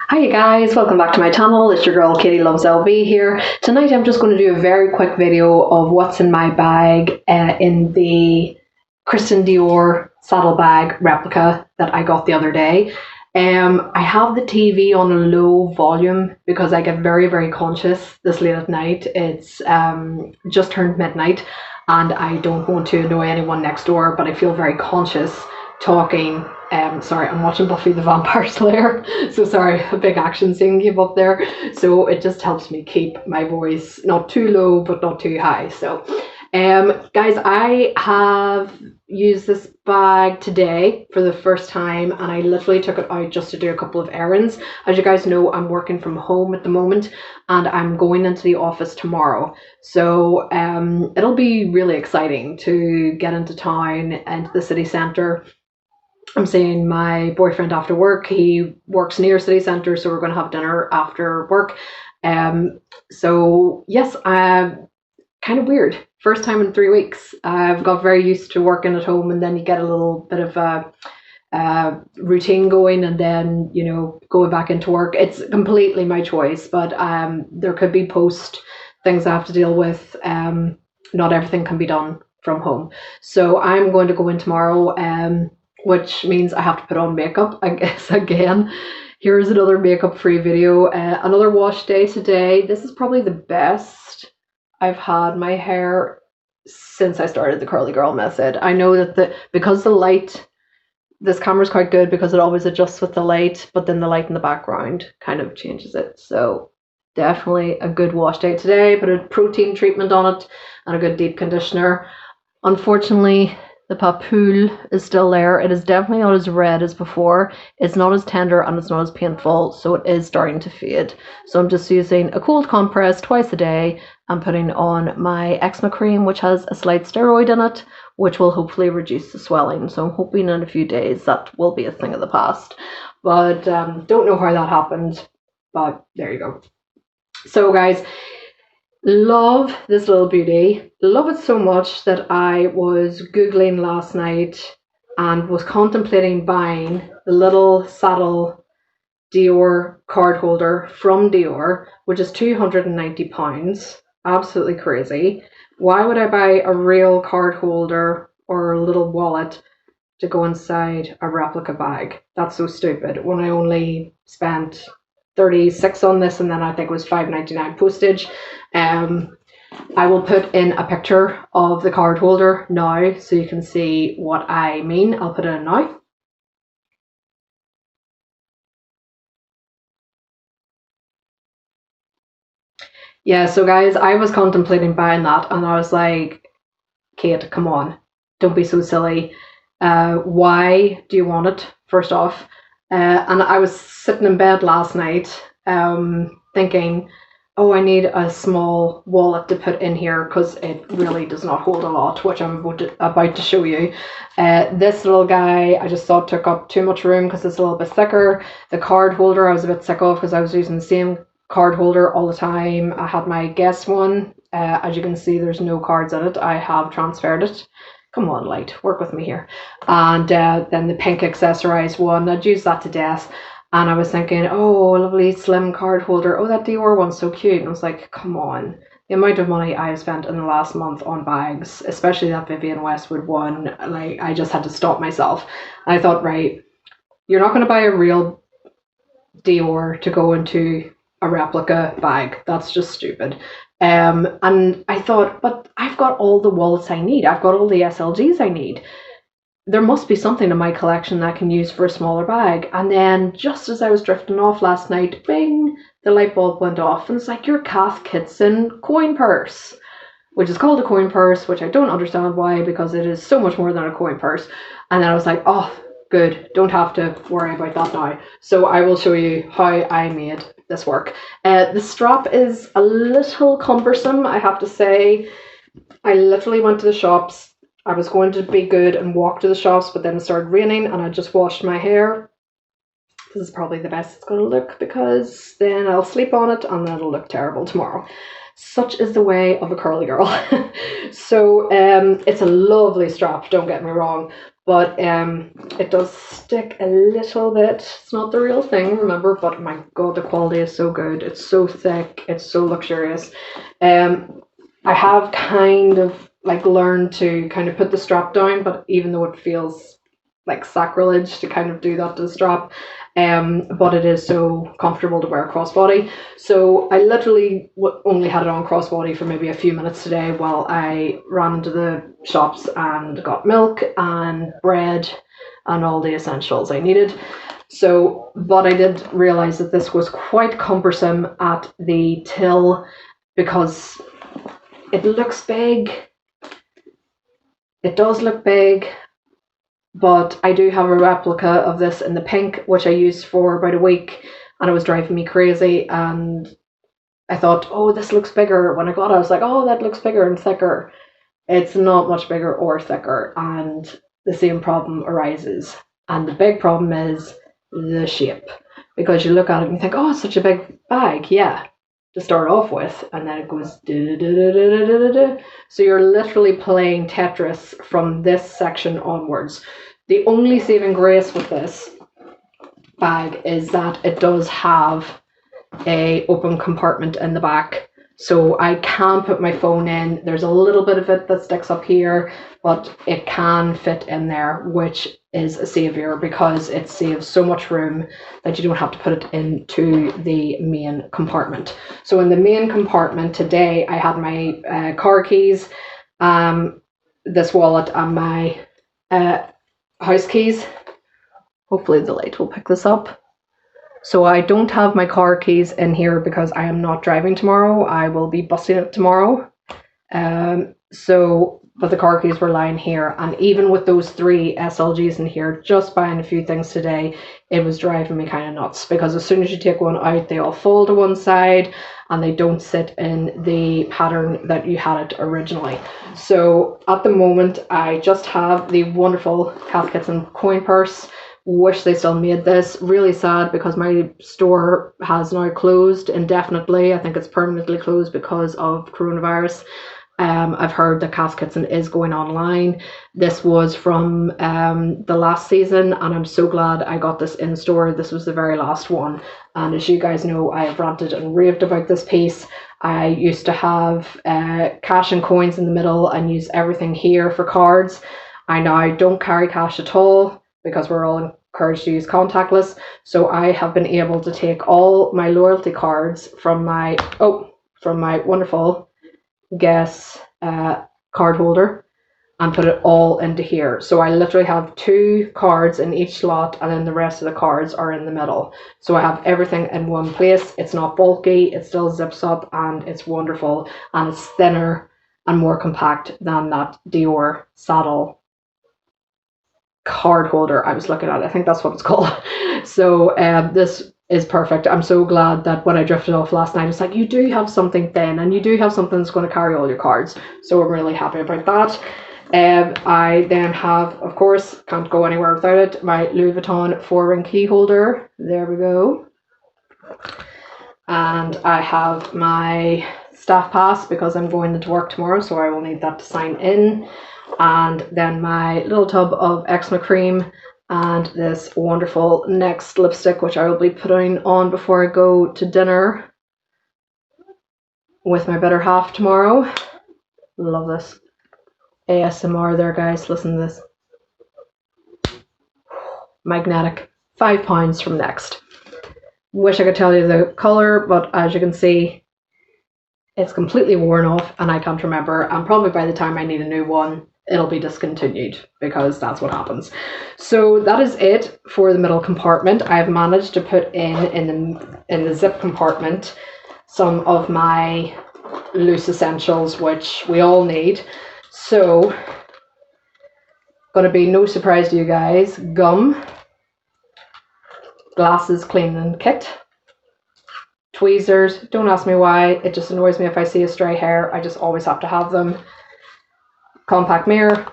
Hi guys, welcome back to my channel. It's your girl Katie Loves LV here. Tonight I'm just going to do a very quick video of what's in my bag in the Christian Dior saddlebag replica that I got the other day. I have the TV on a low volume because I get very conscious this late at night. It's just turned midnight and I don't want to annoy anyone next door, but I feel very conscious talking. Sorry, I'm watching Buffy the Vampire Slayer, so sorry, a big action scene came up there, so it just helps me keep my voice not too low but not too high. So guys, I have used this bag today for the first time and I literally took it out just to do a couple of errands. As you guys know, I'm working from home at the moment and I'm going into the office tomorrow, so it'll be really exciting to get into town, into the city centre. I'm seeing my boyfriend after work. He works near city centre, so we're going to have dinner after work. So yes, kind of weird. First time in 3 weeks. I've got very used to working at home, and then you get a little bit of a routine going, and then going back into work. It's completely my choice, but there could be post things I have to deal with. Not everything can be done from home, so I'm going to go in tomorrow. Which means I have to put on makeup, I guess, again. Here's another makeup-free video. Another wash day today. This is probably the best I've had my hair since I started the curly girl method. I know that because the light, this camera's quite good because it always adjusts with the light, but then the light in the background kind of changes it. So definitely a good wash day today. Put a protein treatment on it and a good deep conditioner. Unfortunately, the papoule is still there. It is definitely not as red as before. It's not as tender and it's not as painful, so it is starting to fade. So I'm just using a cold compress twice a day and putting on my eczema cream, which has a slight steroid in it, which will hopefully reduce the swelling. So I'm hoping in a few days that will be a thing of the past. But don't know how that happened, but there you go. So guys, love this little beauty. Love it so much that I was Googling last night and was contemplating buying the little saddle Dior card holder from Dior, which is £290. Absolutely crazy. Why would I buy a real card holder or a little wallet to go inside a replica bag? That's so stupid when I only spent 36 on this, and then I think it was $5.99 postage. I will put in a picture of the card holder now so you can see what I mean. I'll put it in now. Yeah, so guys, I was contemplating buying that and I was like, Kate, come on, don't be so silly. Why do you want it, first off? And I was sitting in bed last night thinking, oh, I need a small wallet to put in here because it really does not hold a lot, which I'm about to show you. This little guy, I just thought took up too much room because it's a little bit thicker. The card holder I was a bit sick of because I was using the same card holder all the time. I had my Guess one. As you can see, there's no cards in it. I have transferred it. Come on, light, work with me here. And then the pink accessorized one, I'd use that to death. And I was thinking, oh, lovely slim card holder. Oh, that Dior one's so cute. And I was like, come on. The amount of money I've spent in the last month on bags, especially that Vivienne Westwood one, like I just had to stop myself. And I thought, right, you're not going to buy a real Dior to go into a replica bag. That's just stupid. And I thought, but I've got all the wallets I need. I've got all the SLGs I need. There must be something in my collection that I can use for a smaller bag. And then just as I was drifting off last night, bing, the light bulb went off. And it's like, your Cath Kidston coin purse, which is called a coin purse, which I don't understand why, because it is so much more than a coin purse. And then I was like, oh, good, don't have to worry about that now. So I will show you how I made this work. The strap is a little cumbersome, I have to say. I literally went to the shops. I was going to be good and walk to the shops, but then it started raining and I just washed my hair. This is probably the best it's going to look because then I'll sleep on it and then it'll look terrible tomorrow. Such is the way of a curly girl. So it's a lovely strap, don't get me wrong, but it does stick a little bit. It's not the real thing, remember, but my god, the quality is so good. It's so thick, it's so luxurious. I have kind of like learned to kind of put the strap down, but even though it feels like sacrilege to kind of do that to the strap, but it is so comfortable to wear crossbody. So I literally only had it on crossbody for maybe a few minutes today while I ran into the shops and got milk and bread and all the essentials I needed. So, but I did realize that this was quite cumbersome at the till because it looks big. It does look big, but I do have a replica of this in the pink, which I used for about a week, and it was driving me crazy. And I thought, oh, this looks bigger. When I got it, I was like, oh, that looks bigger and thicker. It's not much bigger or thicker, and the same problem arises. And the big problem is the shape, because you look at it and you think, oh, it's such a big bag. Yeah, to start off with, and then it goes so you're literally playing Tetris from this section onwards. The only saving grace with this bag is that it does have a open compartment in the back, so I can put my phone in. There's a little bit of it that sticks up here, but it can fit in there, which is a savior because it saves so much room that you don't have to put it into the main compartment. So in the main compartment today, I had my car keys, this wallet, and my house keys. Hopefully the light will pick this up. So I don't have my car keys in here because I am not driving tomorrow. I will be busing it tomorrow. But the car keys were lying here, and even with those 3 SLGs in here, just buying a few things today, it was driving me kind of nuts because as soon as you take one out, they all fall to one side and they don't sit in the pattern that you had it originally. So at the moment, I just have the wonderful Cath Kidston coin purse. Wish they still made this. Really sad because my store has now closed indefinitely. I think it's permanently closed because of coronavirus. I've heard that Cath Kidston is going online. This was from the last season, and I'm so glad I got this in store. This was the very last one, and as you guys know, I have ranted and raved about this piece. I used to have cash and coins in the middle and use everything here for cards. I now don't carry cash at all because we're all encouraged to use contactless. So I have been able to take all my loyalty cards from my wonderful Guess card holder and put it all into here. So I literally have 2 cards in each slot, and then the rest of the cards are in the middle. So I have everything in one place. It's not bulky, it still zips up, and it's wonderful, and it's thinner and more compact than that Dior saddle card holder I was looking at. I think that's what it's called. So this is perfect. I'm so glad that when I drifted off last night, it's like, you do have something thin and you do have something that's going to carry all your cards. So I'm really happy about that. I then have, of course, can't go anywhere without it, my Louis Vuitton 4-ring key holder. There we go. And I have my staff pass because I'm going into work tomorrow, so I will need that to sign in. And then my little tub of eczema cream and this wonderful Next lipstick, which I will be putting on before I go to dinner with my better half tomorrow. Love this. ASMR there, guys. Listen to this. Magnetic. £5 from Next. Wish I could tell you the colour, but as you can see, it's completely worn off and I can't remember. And probably by the time I need a new one, it'll be discontinued because that's what happens. So that is it for the middle compartment. I've managed to put in the zip compartment some of my loose essentials, which we all need. So, gonna be no surprise to you guys. Gum, glasses cleaning kit, tweezers. Don't ask me why. It just annoys me if I see a stray hair. I just always have to have them. Compact mirror,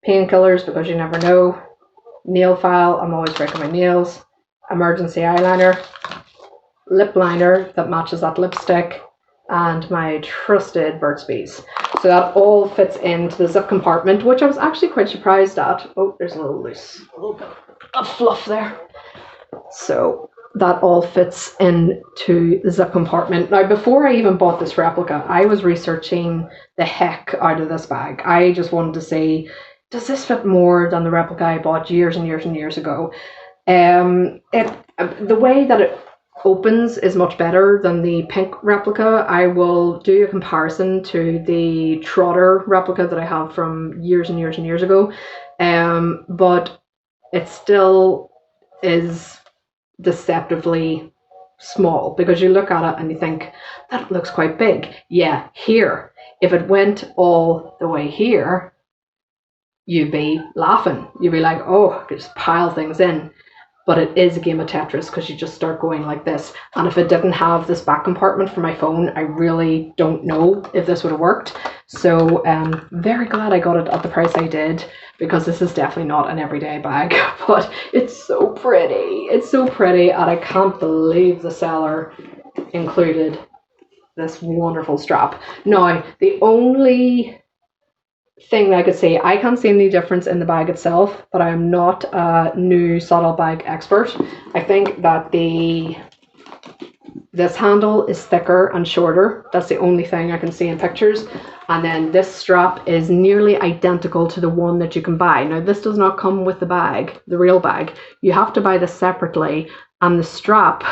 painkillers because you never know, nail file, I'm always breaking my nails, emergency eyeliner, lip liner that matches that lipstick, and my trusted Burt's Bees. So that all fits into the zip compartment, which I was actually quite surprised at. Oh, there's a little bit of fluff there. So that all fits into the zip compartment. Now, before I even bought this replica, I was researching the heck out of this bag. I just wanted to see, does this fit more than the replica I bought years and years and years ago? The way that it opens is much better than the pink replica. I will do a comparison to the Trotter replica that I have from years and years and years ago, but it still is deceptively small, because you look at it and you think that looks quite big. Yeah, here, if it went all the way here, you'd be laughing. You'd be like, oh, just pile things in. But it is a game of Tetris, because you just start going like this. And if it didn't have this back compartment for my phone, I really don't know if this would have worked. So very glad I got it at the price I did, because this is definitely not an everyday bag. But it's so pretty. It's so pretty, and I can't believe the seller included this wonderful strap. Now, the only thing I could say, I can't see any difference in the bag itself, but I am not a new saddle bag expert. I think that this handle is thicker and shorter. That's the only thing I can see in pictures. And then this strap is nearly identical to the one that you can buy. Now, this does not come with the bag, the real bag. You have to buy this separately, and the strap,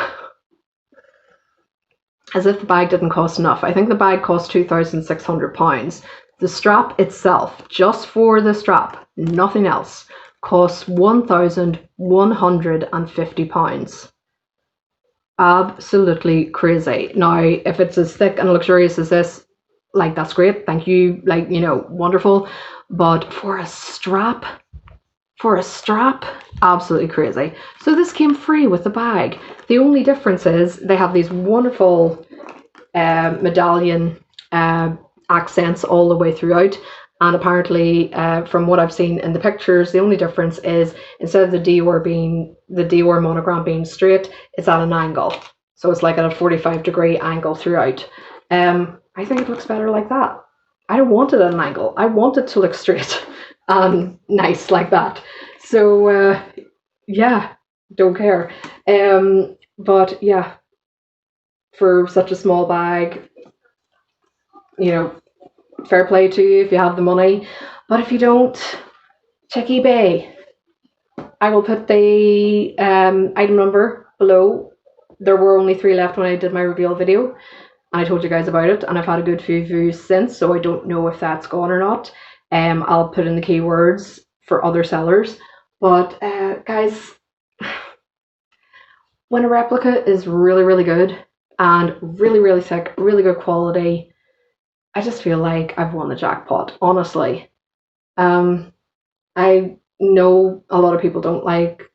as if the bag didn't cost enough. I think the bag cost £2,600. The strap itself, just for the strap, nothing else, costs £1,150. Absolutely crazy. Now, if it's as thick and luxurious as this, like, that's great. Thank you. Like, you know, wonderful. But for a strap, absolutely crazy. So this came free with the bag. The only difference is they have these wonderful medallion accents all the way throughout, and apparently from what I've seen in the pictures, the only difference is, instead of the Dior monogram being straight, it's at an angle, so it's like at a 45-degree angle throughout. I think it looks better like that. I don't want it at an angle. I want it to look straight and nice like that. So yeah, don't care. But yeah, for such a small bag, you know, fair play to you if you have the money. But if you don't, check eBay. I will put the item number below. There were only 3 left when I did my reveal video, and I told you guys about it, and I've had a good few views since, so I don't know if that's gone or not. I'll put in the keywords for other sellers. But guys, when a replica is really, really good and really, really thick, really good quality, I just feel like I've won the jackpot, honestly. I know a lot of people don't like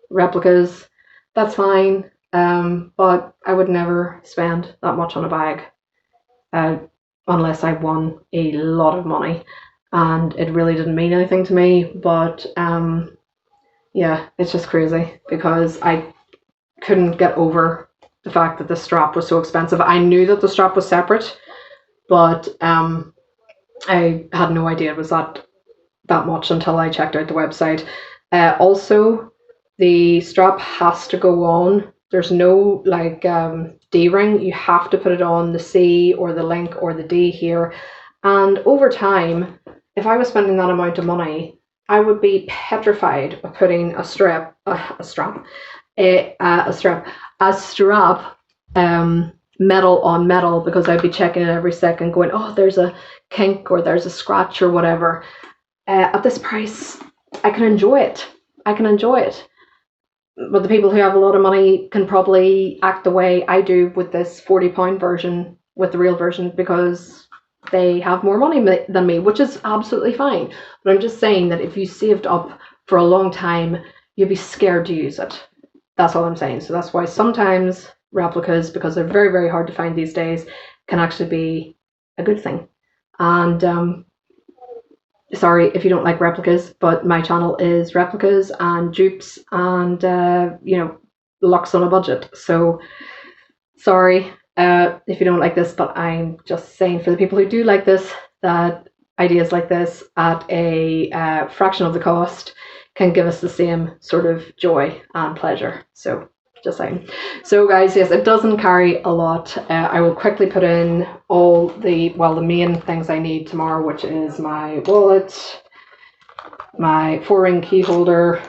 replicas. That's fine. But I would never spend that much on a bag unless I won a lot of money. And it really didn't mean anything to me. But yeah, it's just crazy, because I couldn't get over the fact that the strap was so expensive. I knew that the strap was separate, but I had no idea it was that much until I checked out the website. Also, the strap has to go on. There's no like D-ring. You have to put it on the C or the link or the D here. And over time, if I was spending that amount of money, I would be petrified of putting a strap metal on metal, because I'd be checking it every second going, oh, there's a kink or there's a scratch or whatever. At this price, I can enjoy it. But the people who have a lot of money can probably act the way I do with this £40 version, with the real version, because they have more money than me, which is absolutely fine. But I'm just saying that if you saved up for a long time, you'd be scared to use it. That's all I'm saying. So that's why sometimes replicas, because they're very, very hard to find these days, can actually be a good thing. And sorry if you don't like replicas, but my channel is replicas and dupes and you know, luxe on a budget. So sorry if you don't like this, but I'm just saying for the people who do like this, that ideas like this at a fraction of the cost can give us the same sort of joy and pleasure. So just saying. So guys, yes, it doesn't carry a lot. I will quickly put in all the, well, the main things I need tomorrow, which is my wallet, my 4-ring key holder,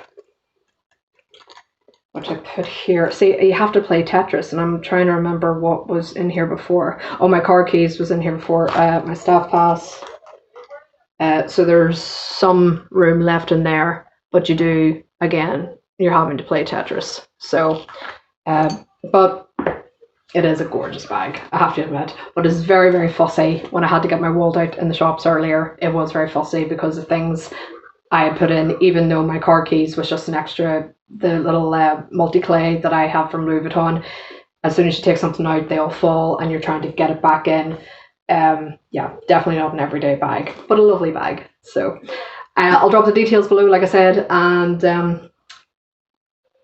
which I put here. See, you have to play Tetris, and I'm trying to remember what was in here before. Oh, my car keys was in here before. My staff pass. So there's some room left in there, but you do, again, you're having to play Tetris. So, but it is a gorgeous bag, I have to admit. But it's very, very fussy. When I had to get my wallet out in the shops earlier, it was very fussy because of things I had put in, even though my car keys was just an extra, the little multi-clay that I have from Louis Vuitton. As soon as you take something out, they all fall and you're trying to get it back in. Yeah, definitely not an everyday bag, but a lovely bag. So I'll drop the details below, like I said, and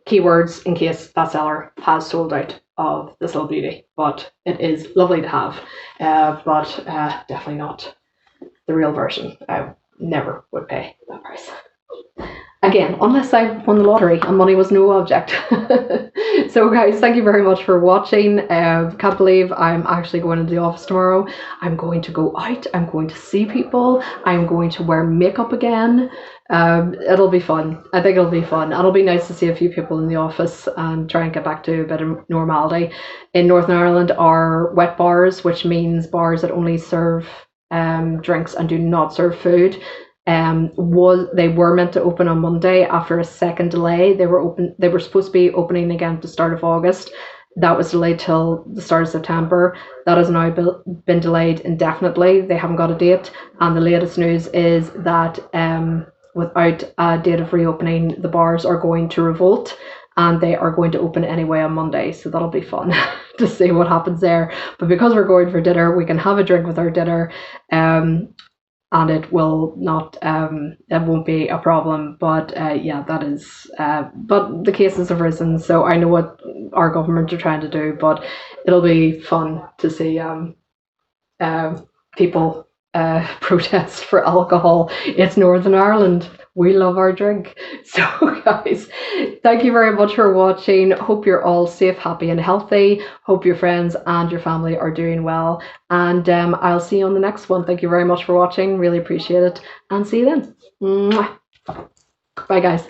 keywords in case that seller has sold out of this little beauty. But it is lovely to have, but definitely not the real version. I never would pay that price. Again, unless I won the lottery and money was no object. So guys, thank you very much for watching. Can't believe I'm actually going into the office tomorrow. I'm going to go out. I'm going to see people. I'm going to wear makeup again. It'll be fun. I think it'll be fun. It'll be nice to see a few people in the office and try and get back to a bit of normality. In Northern Ireland are wet bars, which means bars that only serve drinks and do not serve food. They were meant to open on Monday. After a second delay, they were supposed to be opening again at the start of August. That was delayed till the start of September. That has now been delayed indefinitely. They haven't got a date, and the latest news is that without a date of reopening, the bars are going to revolt and they are going to open anyway on Monday. So that'll be fun to see what happens there. But because we're going for dinner, we can have a drink with our dinner. And it will not, it won't be a problem. But yeah, that is, but the cases have risen, so I know what our government are trying to do, but it'll be fun to see people protest for alcohol. It's Northern Ireland. We love our drink. So guys, thank you very much for watching. Hope you're all safe, happy and healthy. Hope your friends and your family are doing well. And I'll see you on the next one. Thank you very much for watching. Really appreciate it. And see you then. Mwah. Bye guys.